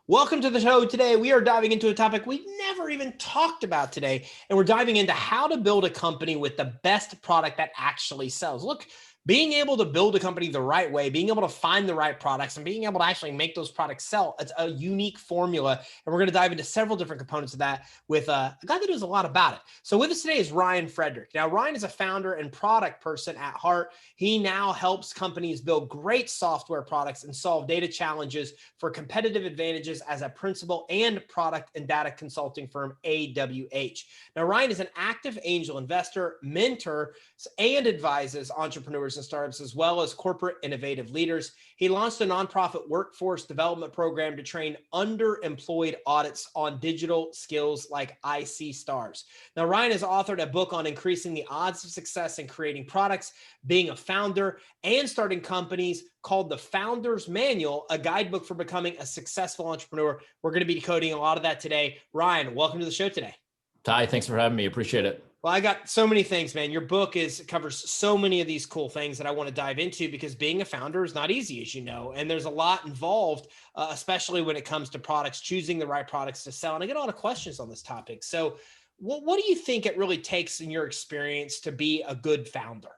Welcome to the show. Today, we are diving into a topic we've never even talked about today, and we're diving into how to build a company with the best product that actually sells. Look, being able to build a company the right way, being able to find the right products, and being able to actually make those products sell, it's a unique formula. And we're going to dive into several different components of that with a guy that knows a lot about it. So with us today is Ryan Frederick. Now, Ryan is a founder and product person at heart. He now helps companies build great software products and solve data challenges for competitive advantages as a principal and product and data consulting firm, AWH. Now, Ryan is an active angel investor, mentor, and advises entrepreneurs and startups, as well as corporate innovative leaders. He launched a nonprofit workforce development program to train underemployed audits on digital skills like i.c.stars. Now, Ryan has authored a book on increasing the odds of success in creating products, being a founder, and starting companies called The Founder's Manual, a guidebook for becoming a successful entrepreneur. We're going to be decoding a lot of that today. Ryan, welcome to the show today. Ty, thanks for having me. Appreciate it. Well, I got so many things, man. Your book covers so many of these cool things that I want to dive into because being a founder is not easy, as you know, and there's a lot involved, especially when it comes to products, choosing the right products to sell. And I get a lot of questions on this topic. So what do you think it really takes in your experience to be a good founder?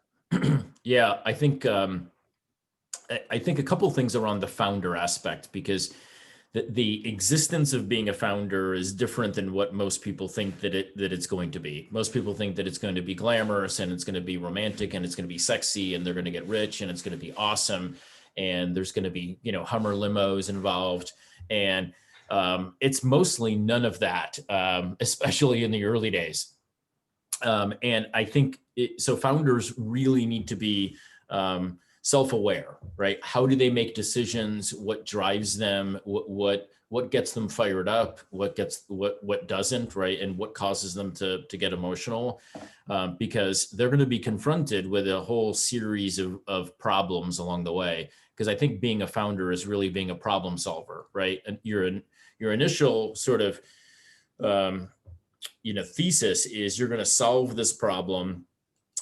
Yeah, I think a couple of things around the founder aspect, because the existence of being a founder is different than what most people think that it's going to be. Most people think that it's going to be glamorous and it's going to be romantic and it's going to be sexy and they're going to get rich and it's going to be awesome and there's going to be, Hummer limos involved. And it's mostly none of that, especially in the early days. And I think so founders really need to be self-aware, right? How do they make decisions? What drives them? What gets them fired up? What doesn't, right? And what causes them to get emotional? Because they're going to be confronted with a whole series of problems along the way. Because I think being a founder is really being a problem solver, right? And your initial sort of thesis is you're going to solve this problem.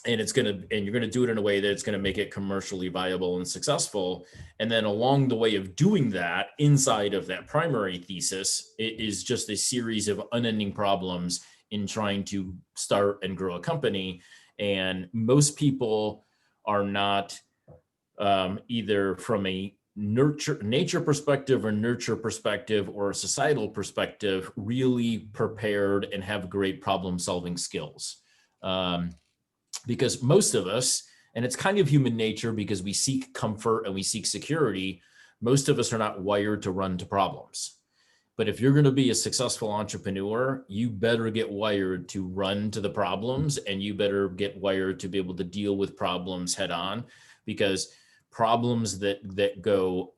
And you're going to do it in a way that it's going to make it commercially viable and successful. And then along the way of doing that, inside of that primary thesis, it is just a series of unending problems in trying to start and grow a company. And most people are not either from a nature perspective or nurture perspective or a societal perspective really prepared and have great problem solving skills. Because most of us, and it's kind of human nature because we seek comfort and we seek security, most of us are not wired to run to problems. But if you're going to be a successful entrepreneur, you better get wired to run to the problems and you better get wired to be able to deal with problems head on, because problems that go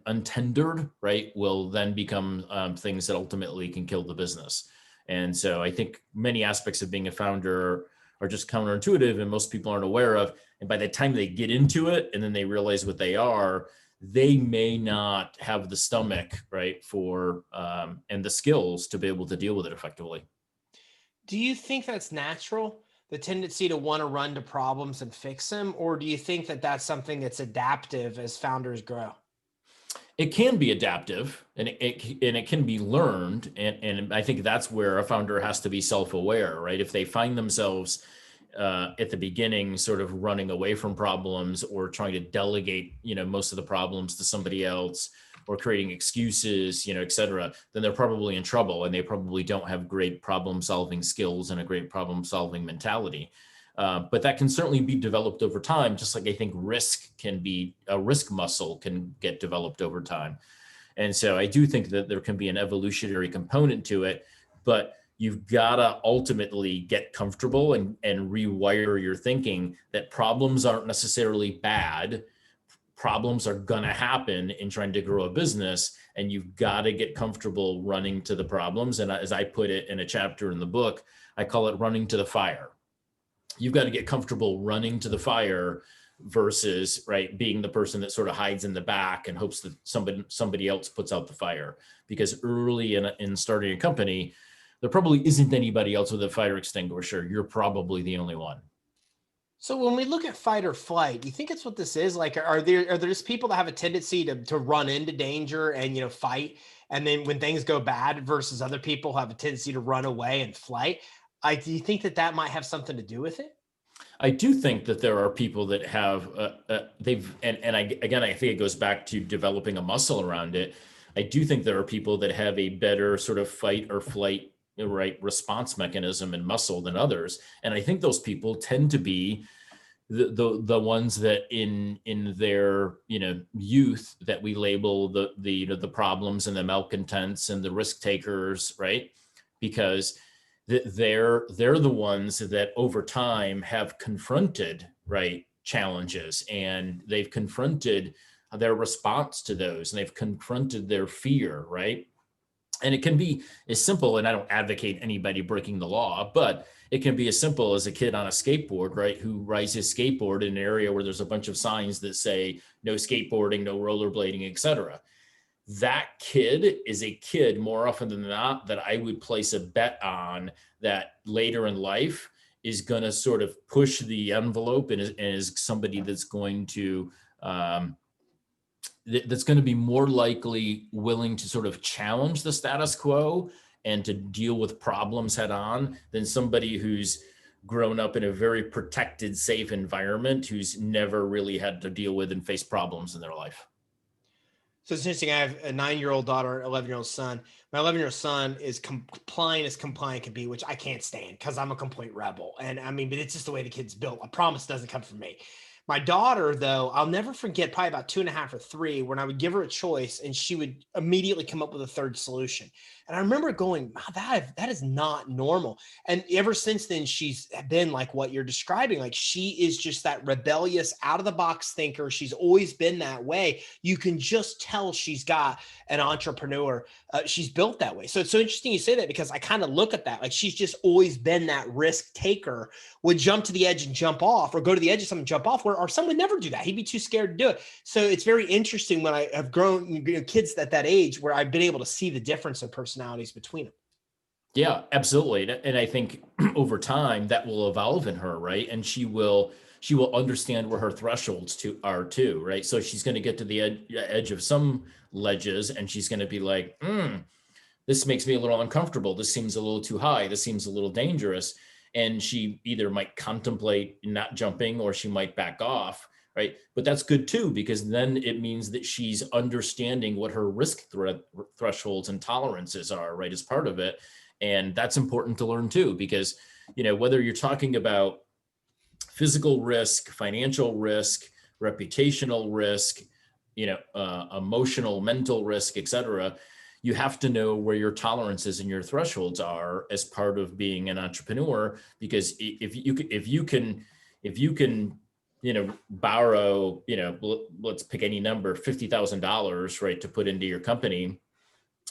untendered, right, will then become things that ultimately can kill the business. And so I think many aspects of being a founder are just counterintuitive and most people aren't aware of. And by the time they get into it and then they realize what they are, they may not have the stomach, right, for and the skills to be able to deal with it effectively. Do you think that's natural, the tendency to want to run to problems and fix them? Or do you think that that's something that's adaptive as founders grow? It can be adaptive and it can be learned. And I think that's where a founder has to be self-aware, right? If they find themselves at the beginning sort of running away from problems or trying to delegate, most of the problems to somebody else or creating excuses, et cetera, then they're probably in trouble and they probably don't have great problem solving skills and a great problem solving mentality. But that can certainly be developed over time, just like I think a risk muscle can get developed over time. And so I do think that there can be an evolutionary component to it, but you've got to ultimately get comfortable and rewire your thinking that problems aren't necessarily bad. Problems are going to happen in trying to grow a business, and you've got to get comfortable running to the problems. And as I put it in a chapter in the book, I call it running to the fire. You've got to get comfortable running to the fire versus, right, being the person that sort of hides in the back and hopes that somebody else puts out the fire. Because early in starting a company, there probably isn't anybody else with a fire extinguisher. You're probably the only one. So when we look at fight or flight, do you think it's what this is? Like, are there just people that have a tendency to run into danger and fight, and then when things go bad, versus other people who have a tendency to run away and flight? Do you think that that might have something to do with it? I do think that there are people that have again, I think it goes back to developing a muscle around it. I do think there are people that have a better sort of fight or flight, right, response mechanism and muscle than others, and I think those people tend to be the ones that in their youth that we label the the problems and the malcontents and the risk takers, right? Because they're the ones that over time have confronted, right, challenges, and they've confronted their response to those, and they've confronted their fear, right? And it can be as simple, and I don't advocate anybody breaking the law, but it can be as simple as a kid on a skateboard, right, who rides his skateboard in an area where there's a bunch of signs that say no skateboarding, no rollerblading, etc. That kid is a kid more often than not that I would place a bet on that later in life is going to sort of push the envelope and is somebody that's going to be more likely willing to sort of challenge the status quo and to deal with problems head on than somebody who's grown up in a very protected, safe environment, who's never really had to deal with and face problems in their life. So it's interesting. I have a 9-year-old daughter, 11-year-old son. My 11-year-old son is compliant as compliant can be, which I can't stand because I'm a complete rebel. And I mean, but it's just the way the kid's built. I promise it doesn't come from me. My daughter, though, I'll never forget, probably about 2.5 or 3, when I would give her a choice and she would immediately come up with a third solution. And I remember going, wow, that is not normal. And ever since then, she's been like what you're describing. Like, she is just that rebellious, out of the box thinker. She's always been that way. You can just tell she's got an entrepreneur. She's built that way. So it's so interesting you say that, because I kind of look at that. Like, she's just always been that risk taker, would jump to the edge and jump off, or go to the edge of something and jump off, where our son would never do that. He'd be too scared to do it. So it's very interesting when I have grown kids at that age, where I've been able to see the difference in personalities between them. Yeah, absolutely. And I think over time that will evolve in her, right? And she will understand where her thresholds are too, right? So she's going to get to the edge of some ledges, and she's going to be like, this makes me a little uncomfortable. This seems a little too high. This seems a little dangerous. And she either might contemplate not jumping, or she might back off, right? But that's good too, because then it means that she's understanding what her risk thresholds and tolerances are, right, as part of it. And that's important to learn too, because whether you're talking about physical risk, financial risk, reputational risk, emotional, mental risk, etc., you have to know where your tolerances and your thresholds are as part of being an entrepreneur. Because if you can borrow, let's pick any number, $50,000, right, to put into your company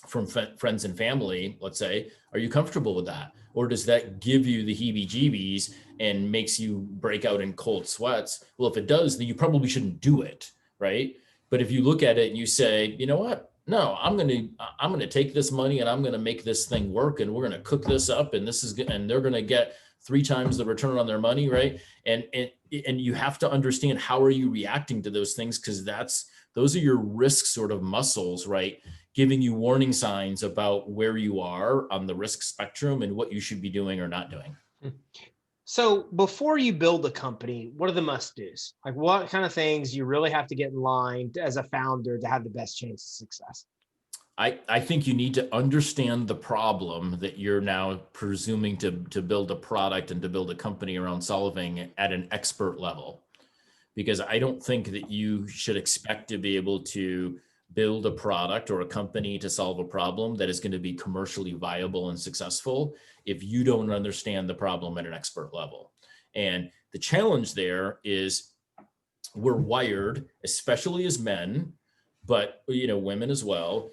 from friends and family, let's say, are you comfortable with that? Or does that give you the heebie-jeebies and makes you break out in cold sweats? Well, if it does, then you probably shouldn't do it, right? But if you look at it and you say, you know what? No, I'm gonna take this money and I'm gonna make this thing work, and we're gonna cook this up, and they're gonna get 3 times the return on their money, right? And you have to understand, how are you reacting to those things, because those are your risk sort of muscles, right? Giving you warning signs about where you are on the risk spectrum and what you should be doing or not doing. So before you build a company, what are the must-dos? Like, what kind of things you really have to get in line as a founder to have the best chance of success? I think you need to understand the problem that you're now presuming to build a product and to build a company around solving at an expert level. Because I don't think that you should expect to be able to build a product or a company to solve a problem that is going to be commercially viable and successful if you don't understand the problem at an expert level. And the challenge there is, we're wired, especially as men, but women as well.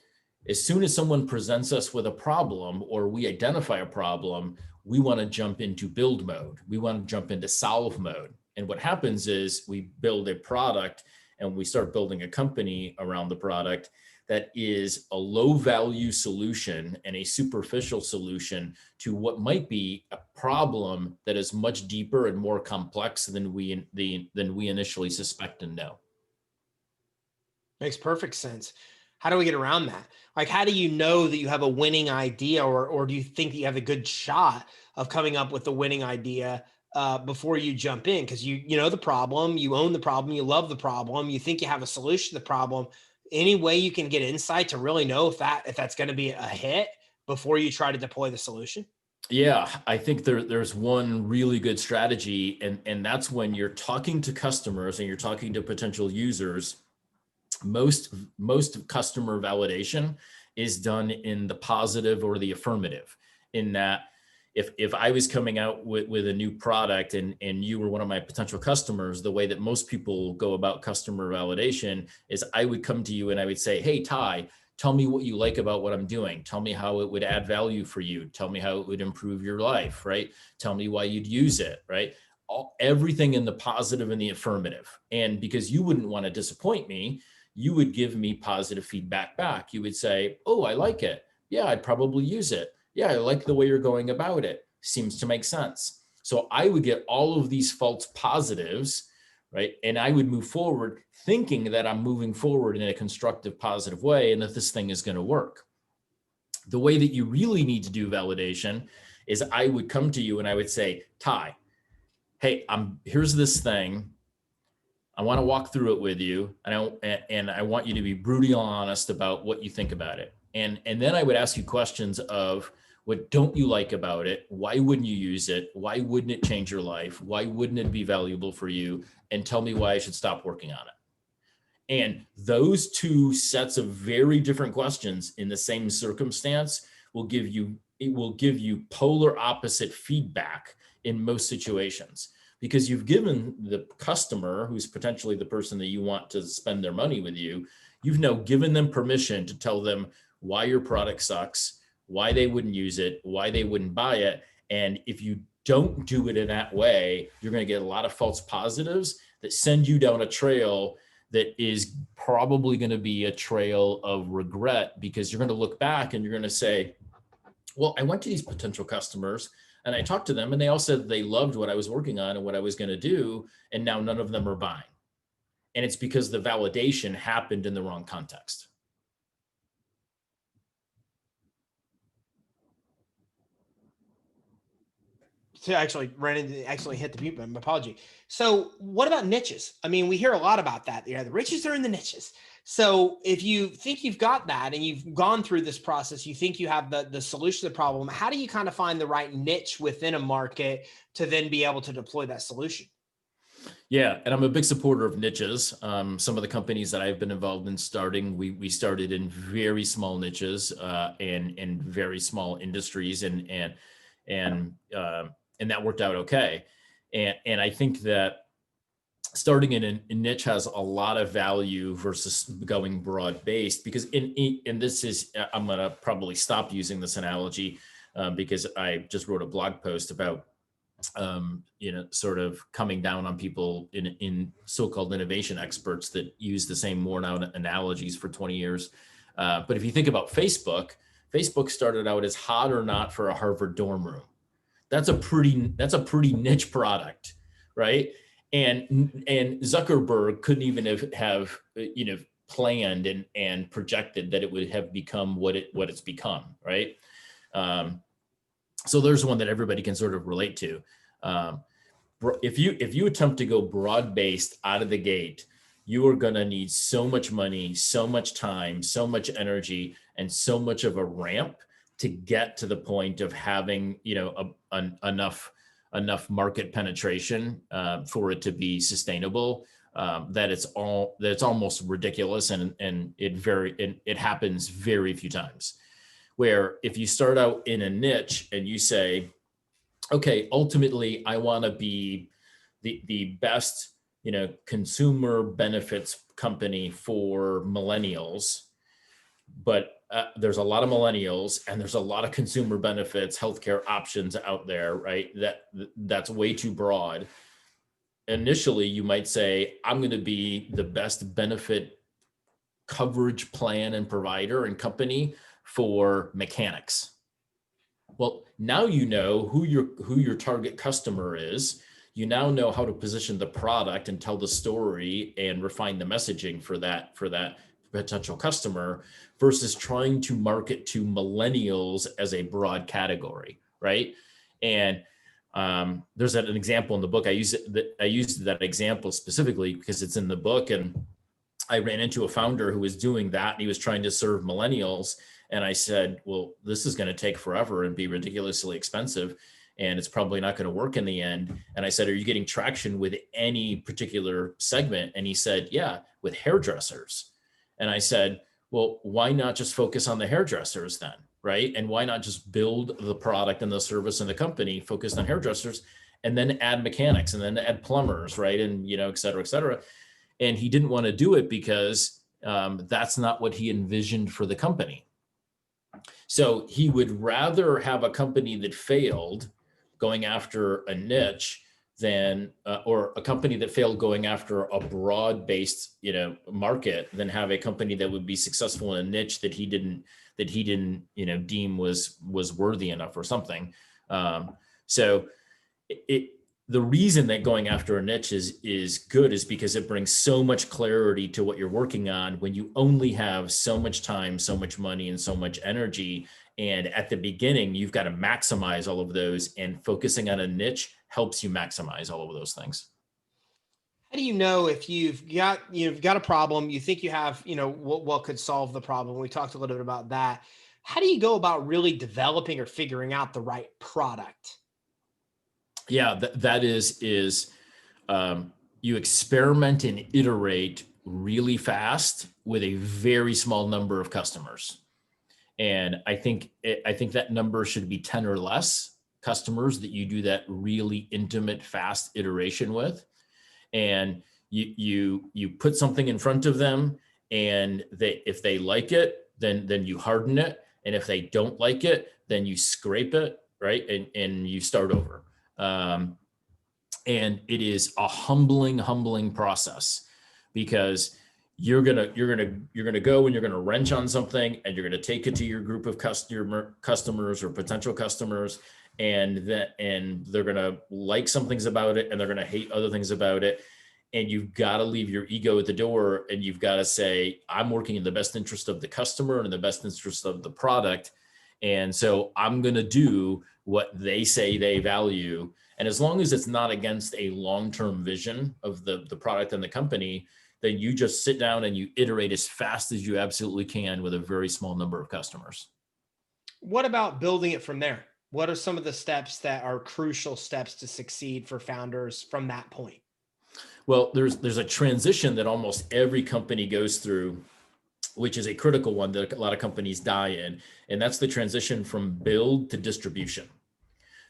As soon as someone presents us with a problem, or we identify a problem, we want to jump into build mode. We want to jump into solve mode. And what happens is we build a product, and we start building a company around the product that is a low value solution and a superficial solution to what might be a problem that is much deeper and more complex than we initially suspect and know. Makes perfect sense. How do we get around that? Like, how do you know that you have a winning idea, or do you think that you have a good shot of coming up with the winning idea before you jump in? Because you know the problem, you own the problem, you love the problem, you think you have a solution to the problem. Any way you can get insight to really know if that's going to be a hit before you try to deploy the solution? Yeah, I think there's one really good strategy, and that's when you're talking to customers and you're talking to potential users. Most customer validation is done in the positive or the affirmative, in that if I was coming out with a new product and you were one of my potential customers, the way that most people go about customer validation is I would come to you and I would say, hey, Ty, tell me what you like about what I'm doing. Tell me how it would add value for you. Tell me how it would improve your life, right? Tell me why you'd use it, right? Everything in the positive and the affirmative. And because you wouldn't want to disappoint me, you would give me positive feedback back. You would say, oh, I like it. Yeah, I'd probably use it. Yeah, I like the way you're going about it. Seems to make sense. So I would get all of these false positives, right? And I would move forward thinking that I'm moving forward in a constructive, positive way and that this thing is going to work. The way that you really need to do validation is I would come to you and I would say, Ty, hey, here's this thing. I want to walk through it with you, and I want you to be brutally honest about what you think about it. And then I would ask you questions of, what don't you like about it? Why wouldn't you use it? Why wouldn't it change your life? Why wouldn't it be valuable for you? And tell me why I should stop working on it. And those two sets of very different questions in the same circumstance will give you polar opposite feedback in most situations, because you've given the customer, who's potentially the person that you want to spend their money with you, you've now given them permission to tell them why your product sucks, why they wouldn't use it, why they wouldn't buy it. And if you don't do it in that way, you're going to get a lot of false positives that send you down a trail that is probably going to be a trail of regret, because you're going to look back and you're going to say, well, I went to these potential customers and I talked to them and they all said they loved what I was working on and what I was going to do. And now none of them are buying. And it's because the validation happened in the wrong context. To actually hit the mute button. Apology. So what about niches? I mean, we hear a lot about that. You know, the riches are in the niches. So if you think you've got that and you've gone through this process, you think you have the solution to the problem, how do you kind of find the right niche within a market to then be able to deploy that solution? Yeah, and I'm a big supporter of niches. Some of the companies that I've been involved in starting, we started in very small niches and very small industries, and that worked out okay. And I think that starting in a niche has a lot of value versus going broad based, because and this is, I'm going to probably stop using this analogy because I just wrote a blog post about sort of coming down on people in so-called innovation experts that use the same worn out analogies for 20 years. But if you think about Facebook started out as hot or not for a Harvard dorm room. That's a pretty niche product, right? And Zuckerberg couldn't even have planned and projected that it would have become what it's become, right? So there's one that everybody can sort of relate to. If you attempt to go broad based out of the gate, you are going to need so much money, so much time, so much energy, and so much of a ramp to get to the point of having enough market penetration for it to be sustainable. That it's almost ridiculous, and it happens very few times. Where if you start out in a niche and you say, okay, ultimately I want to be the best, consumer benefits company for millennials, but there's a lot of millennials and there's a lot of consumer benefits, healthcare options out there, right? That's way too broad. initially you might say, I'm going to be the best benefit coverage plan and provider and company for mechanics. Well, now you know who your target customer is. You now know how to position the product and tell the story and refine the messaging for that potential customer versus trying to market to millennials as a broad category, right? And there's an example in the book. I used that example specifically because it's in the book, and I ran into a founder who was doing that, and he was trying to serve millennials. And I said, well, this is going to take forever and be ridiculously expensive, and it's probably not going to work in the end. And I said, are you getting traction with any particular segment? And he said, yeah, with hairdressers. And I said, well, why not just focus on the hairdressers then, right? And why not just build the product and the service and the company focused on hairdressers, and then add mechanics, and then add plumbers, right? And, et cetera, et cetera. And he didn't want to do it because that's not what he envisioned for the company. So he would rather have a company that failed going after a niche than, or a company that failed going after a broad-based, market, than have a company that would be successful in a niche that he didn't, deem was worthy enough or something. So the reason that going after a niche is good is because it brings so much clarity to what you're working on when you only have so much time, so much money, and so much energy. And at the beginning, you've got to maximize all of those, and focusing on a niche helps you maximize all of those things. How do you know if you've got a problem, you think you have, what could solve the problem? We talked a little bit about that. How do you go about really developing or figuring out the right product? Yeah, that is you experiment and iterate really fast with a very small number of customers. And I think that number should be 10 or less customers that you do that really intimate, fast iteration with. And you put something in front of them, and if they like it, then you harden it. And if they don't like it, then you scrape it, right? And you start over. And it is a humbling process, because you're gonna go and you're gonna wrench on something, and you're gonna take it to your group of customers or potential customers, and they're gonna like some things about it, and they're gonna hate other things about it. And you've got to leave your ego at the door, and you've got to say, I'm working in the best interest of the customer and in the best interest of the product. And so I'm going to do what they say they value. And as long as it's not against a long-term vision of the product and the company, then you just sit down and you iterate as fast as you absolutely can with a very small number of customers. What about building it from there? What are some of the steps that are crucial steps to succeed for founders from that point? Well, there's a transition that almost every company goes through, which is a critical one that a lot of companies die in. And that's the transition from build to distribution.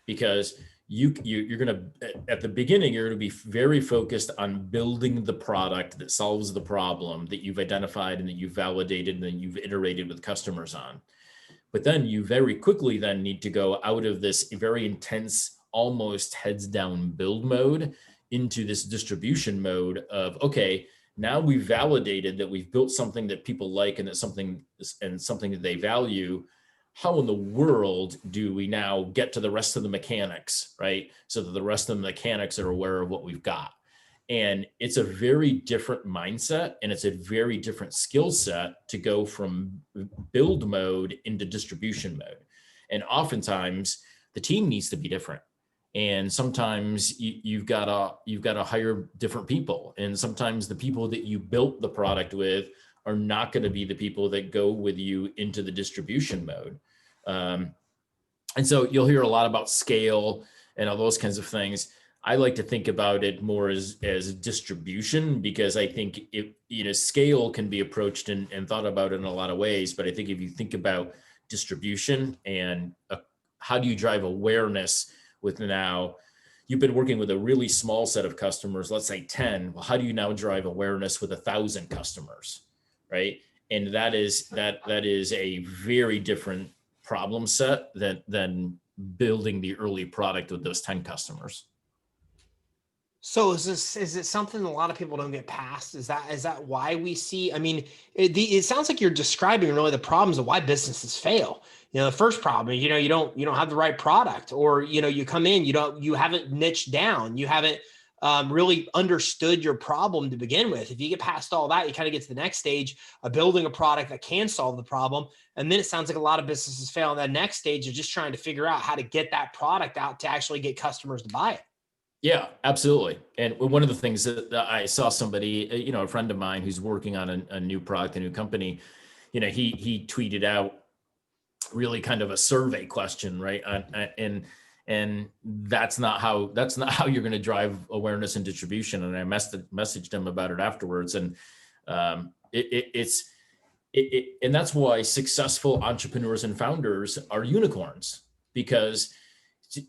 Because you're going to, at the beginning, you're going to be very focused on building the product that solves the problem that you've identified and that you've validated and that you've iterated with customers on. But then you very quickly then need to go out of this very intense, almost heads down build mode into this distribution mode of, okay, now we've validated that we've built something that people like and something that they value. How in the world do we now get to the rest of the mechanics, right? So that the rest of the mechanics are aware of what we've got. And it's a very different mindset, and it's a very different skill set to go from build mode into distribution mode. And oftentimes the team needs to be different. And sometimes you've got to hire different people. And sometimes the people that you built the product with are not going to be the people that go with you into the distribution mode. And so you'll hear a lot about scale and all those kinds of things. I like to think about it more as distribution, because I think scale can be approached and thought about in a lot of ways. But I think if you think about distribution and how do you drive awareness with, now you've been working with a really small set of customers, let's say 10. Well, how do you now drive awareness with 1,000 customers, right? And that is a very different problem set than building the early product with those 10 customers. So is it something a lot of people don't get past? Is that why we see? I mean, it sounds like you're describing really the problems of why businesses fail. The first problem, you don't have the right product, or you come in, you haven't niched down, you haven't really understood your problem to begin with. If you get past all that, you kind of get to the next stage of building a product that can solve the problem, and then it sounds like a lot of businesses fail on that next stage of just trying to figure out how to get that product out to actually get customers to buy it. Yeah, absolutely. And one of the things that I saw somebody, a friend of mine who's working on a new product, a new company, he tweeted out really kind of a survey question, right? And that's not how you're going to drive awareness and distribution. And I messaged him about it afterwards, and and that's why successful entrepreneurs and founders are unicorns, because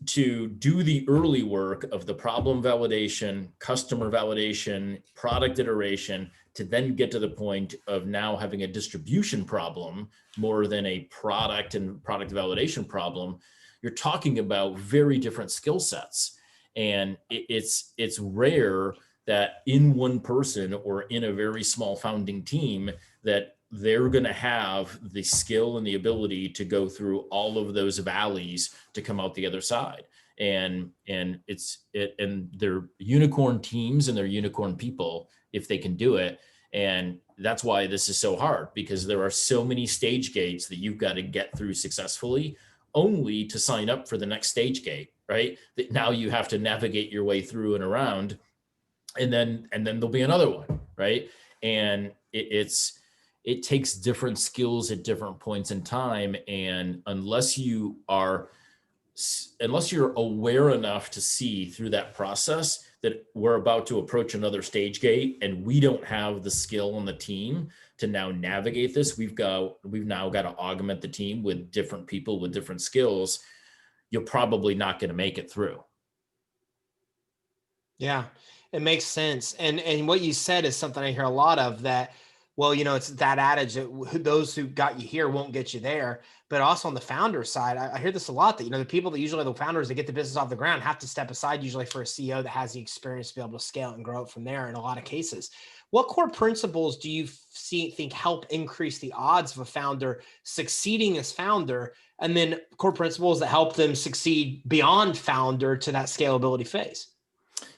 to do the early work of the problem validation, customer validation, product iteration, to then get to the point of now having a distribution problem more than a product and product validation problem, you're talking about very different skill sets. And it's rare that in one person or in a very small founding team that they're going to have the skill and the ability to go through all of those valleys to come out the other side. And they're unicorn teams and they're unicorn people if they can do it. And that's why this is so hard, because there are so many stage gates that you've got to get through successfully only to sign up for the next stage gate, right? That now you have to navigate your way through and around, and then there'll be another one, right? And it takes different skills at different points in time. And unless you're aware enough to see through that process that we're about to approach another stage gate and we don't have the skill on the team to now navigate this, we've now got to augment the team with different people with different skills, you're probably not going to make it through. Yeah, it makes sense. And what you said is something I hear a lot of, that, well, it's that adage that those who got you here won't get you there. But also on the founder side, I hear this a lot, that, the people that usually are the founders that get the business off the ground have to step aside usually for a CEO that has the experience to be able to scale and grow it from there in a lot of cases. What core principles do you think help increase the odds of a founder succeeding as founder? And then core principles that help them succeed beyond founder to that scalability phase?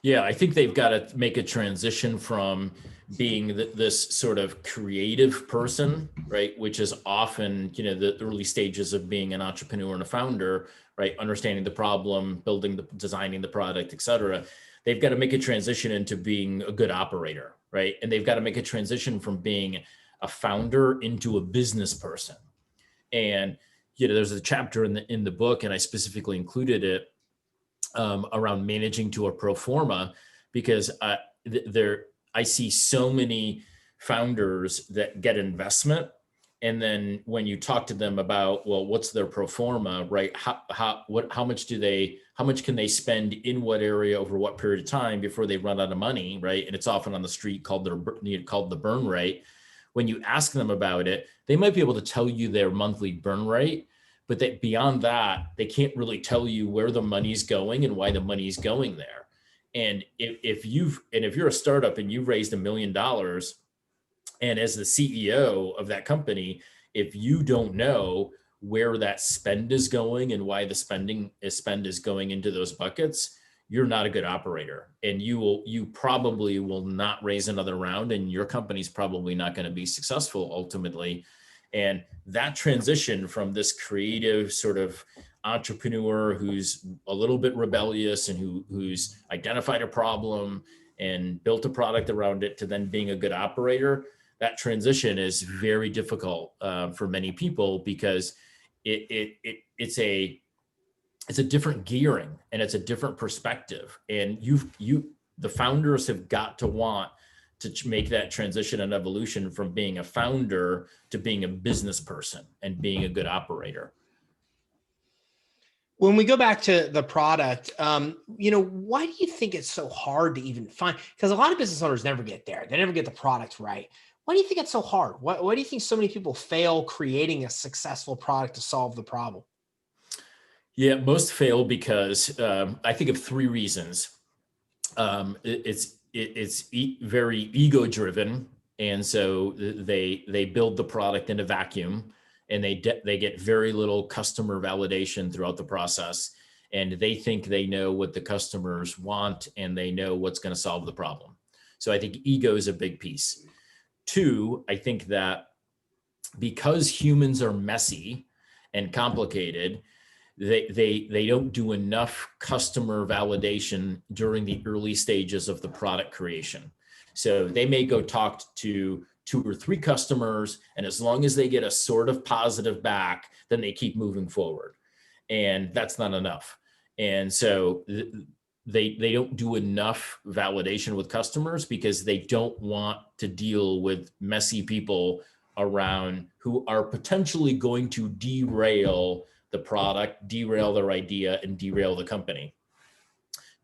Yeah, I think they've got to make a transition from being this sort of creative person, right? Which is often, the early stages of being an entrepreneur and a founder, right? Understanding the problem, designing the product, et cetera. They've got to make a transition into being a good operator, right? And they've got to make a transition from being a founder into a business person. And, there's a chapter in the book, and I specifically included it, around managing to a pro forma, because I see so many founders that get investment, and then when you talk to them about, well, what's their pro forma, right? How much can they spend in what area over what period of time before they run out of money, right? And it's often on the street called the burn rate. When you ask them about it, they might be able to tell you their monthly burn rate, but that beyond that, they can't really tell you where the money's going and why the money's going there. And if you're a startup and you've raised $1 million, and as the CEO of that company, if you don't know where that spend is going and why the spend is going into those buckets, you're not a good operator, and you probably will not raise another round, and your company's probably not going to be successful ultimately. And that transition from this creative sort of entrepreneur who's a little bit rebellious and who's identified a problem and built a product around it to then being a good operator, that transition is very difficult for many people, because it's a different gearing and it's a different perspective. And the founders have got to want to make that transition and evolution from being a founder to being a business person and being a good operator. When we go back to the product, why do you think it's so hard to even find? Because a lot of business owners never get there. They never get the product right. Why do you think it's so hard? Why do you think so many people fail creating a successful product to solve the problem? Yeah, most fail because I think of three reasons. Very ego driven, and so they build the product in a vacuum, and they get very little customer validation throughout the process, and they think they know what the customers want and they know what's going to solve the problem. So I think ego is a big piece. Two, I think that because humans are messy and complicated, they don't do enough customer validation during the early stages of the product creation. So they may go talk to 2 or 3 customers, and as long as they get a sort of positive back, then they keep moving forward. And that's not enough. And so they don't do enough validation with customers because they don't want to deal with messy people around who are potentially going to derail the product, derail their idea, and derail the company.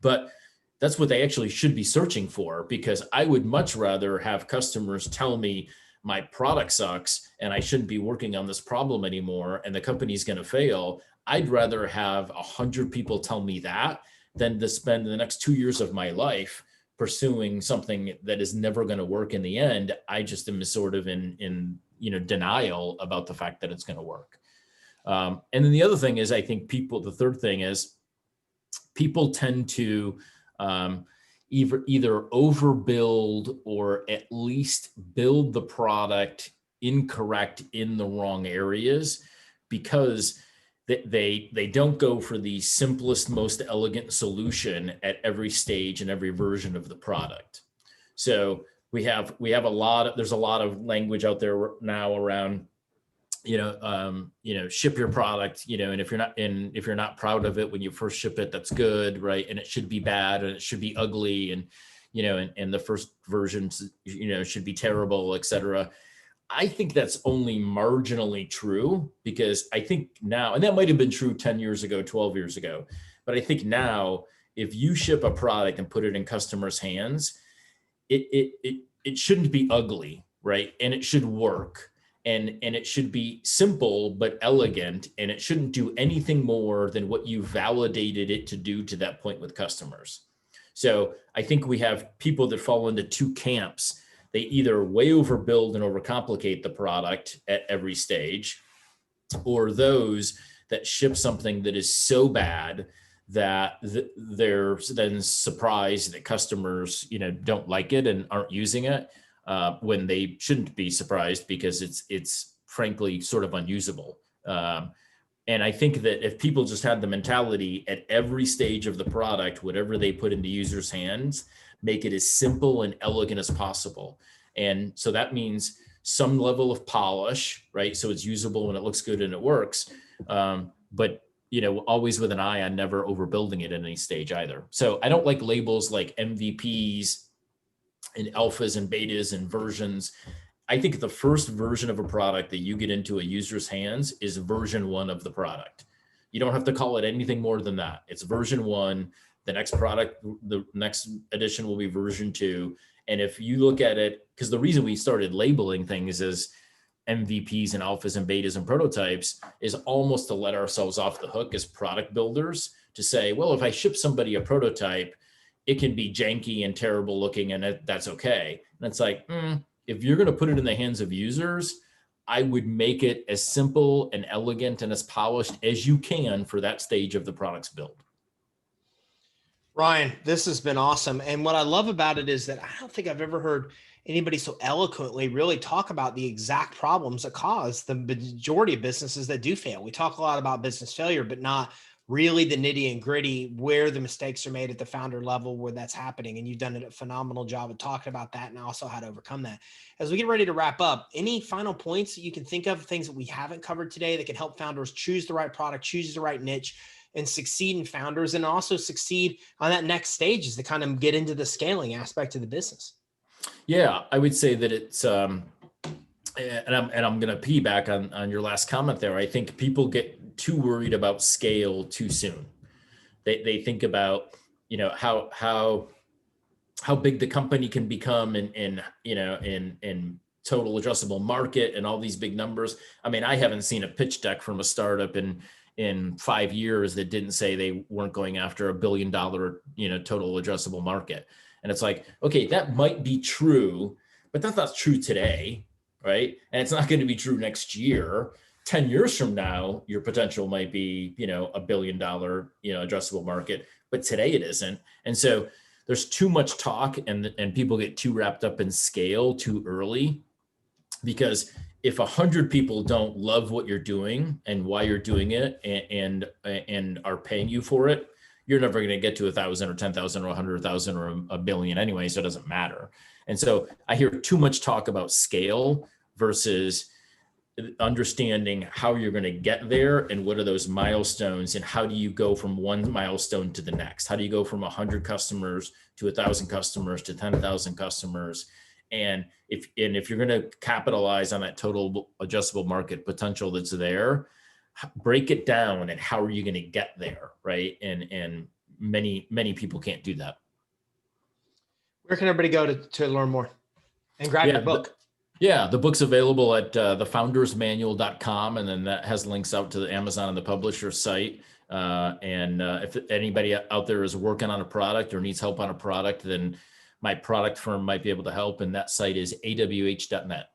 But that's what they actually should be searching for, because I would much rather have customers tell me my product sucks and I shouldn't be working on this problem anymore and the company's going to fail. I'd rather have 100 people tell me that than to spend the next 2 years of my life pursuing something that is never going to work in the end. I just am sort of in denial about the fact that it's going to work. And then the other thing is, I think the third thing is people tend to either overbuild or at least build the product incorrect in the wrong areas, because they don't go for the simplest, most elegant solution at every stage and every version of the product. So there's a lot of language out there now around, ship your product, and if you're not proud of it when you first ship it, that's good, right? And it should be bad and it should be ugly, and and the first versions, should be terrible, etc. I think that's only marginally true, because I think now, and that might have been true 10 years ago, 12 years ago, but I think now if you ship a product and put it in customers' hands, it shouldn't be ugly, right? And it should work. And it should be simple but elegant, and it shouldn't do anything more than what you validated it to do to that point with customers. So I think we have people that fall into 2 camps. They either way overbuild and overcomplicate the product at every stage, or those that ship something that is so bad that they're then surprised that customers, don't like it and aren't using it. When they shouldn't be surprised, because it's frankly sort of unusable. And I think that if people just had the mentality at every stage of the product, whatever they put into users' hands, make it as simple and elegant as possible. And so that means some level of polish, right? So it's usable and it looks good and it works. But always with an eye on never overbuilding it at any stage either. So I don't like labels like MVPs and alphas and betas and versions. I think the first version of a product that you get into a user's hands is version 1 of the product. You don't have to call it anything more than that. It's version 1. The next product, the next edition will be version 2. And if you look at it, because the reason we started labeling things as MVPs and alphas and betas and prototypes is almost to let ourselves off the hook as product builders, to say, well, if I ship somebody a prototype, it can be janky and terrible looking, and that's okay. And it's like, if you're going to put it in the hands of users, I would make it as simple and elegant and as polished as you can for that stage of the product's build. Ryan, this has been awesome. And what I love about it is that I don't think I've ever heard anybody so eloquently really talk about the exact problems that cause the majority of businesses that do fail. We talk a lot about business failure, but not really the nitty and gritty where the mistakes are made at the founder level, where that's happening. And you've done a phenomenal job of talking about that and also how to overcome that. As we get ready to wrap up, any final points that you can think of, things that we haven't covered today that can help founders choose the right product, choose the right niche, and succeed in founders, and also succeed on that next stage is to kind of get into the scaling aspect of the business? Yeah, I would say that it's, and I'm going to piggyback on your last comment there. I think people get too worried about scale too soon. They think about, how big the company can become in total addressable market and all these big numbers. I mean, I haven't seen a pitch deck from a startup in in 5 years that didn't say they weren't going after $1 billion, total addressable market. And it's like, okay, that might be true, but that's not true today, right? And it's not going to be true next year. 10 years from now, your potential might be, $1 billion, addressable market, but today it isn't. And so there's too much talk, and people get too wrapped up in scale too early, because if 100 people don't love what you're doing and why you're doing it and are paying you for it, you're never going to get to 1,000 or 10,000 or 100,000 or a billion anyway. So it doesn't matter. And so I hear too much talk about scale versus understanding how you're going to get there and what are those milestones and how do you go from one milestone to the next? How do you go from 100 customers to 1,000 customers to 10,000 customers? And if you're going to capitalize on that total adjustable market potential that's there, break it down and how are you going to get there, right? And many people can't do that. Where can everybody go to learn more and grab your book? The book's available at thefoundersmanual.com, and then that has links out to the Amazon and the publisher site. If anybody out there is working on a product or needs help on a product, then my product firm might be able to help, and that site is awh.net.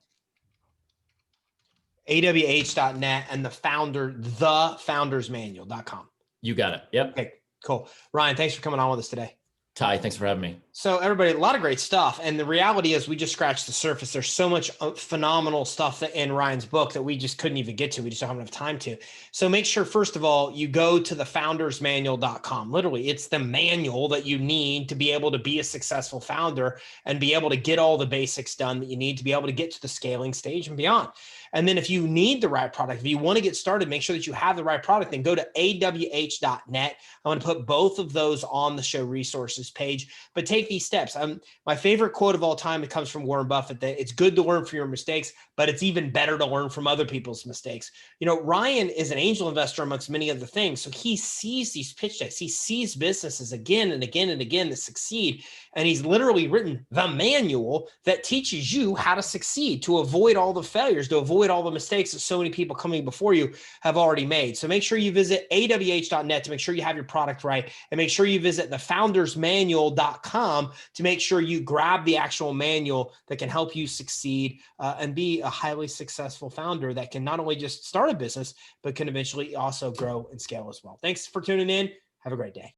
awh.net and thefoundersmanual.com. You got it. Yep. Okay, cool. Ryan, thanks for coming on with us today. Ty, thanks for having me. So everybody, a lot of great stuff. And the reality is we just scratched the surface. There's so much phenomenal stuff in Ryan's book that we just couldn't even get to. We just don't have enough time to. So make sure, first of all, you go to thefoundersmanual.com. Literally, it's the manual that you need to be able to be a successful founder and be able to get all the basics done that you need to be able to get to the scaling stage and beyond. And then if you need the right product, if you want to get started, make sure that you have the right product, then go to awh.net. I'm going to put both of those on the show resources page, but take these steps. My favorite quote of all time, it comes from Warren Buffett, that it's good to learn from your mistakes, but it's even better to learn from other people's mistakes. Ryan is an angel investor amongst many other things. So he sees these pitch decks. He sees businesses again and again and again that succeed. And he's literally written the manual that teaches you how to succeed, to avoid all the failures, to avoid all the mistakes that so many people coming before you have already made. So make sure you visit awh.net to make sure you have your product right. And make sure you visit thefoundersmanual.com to make sure you grab the actual manual that can help you succeed and be a highly successful founder that can not only just start a business, but can eventually also grow and scale as well. Thanks for tuning in. Have a great day.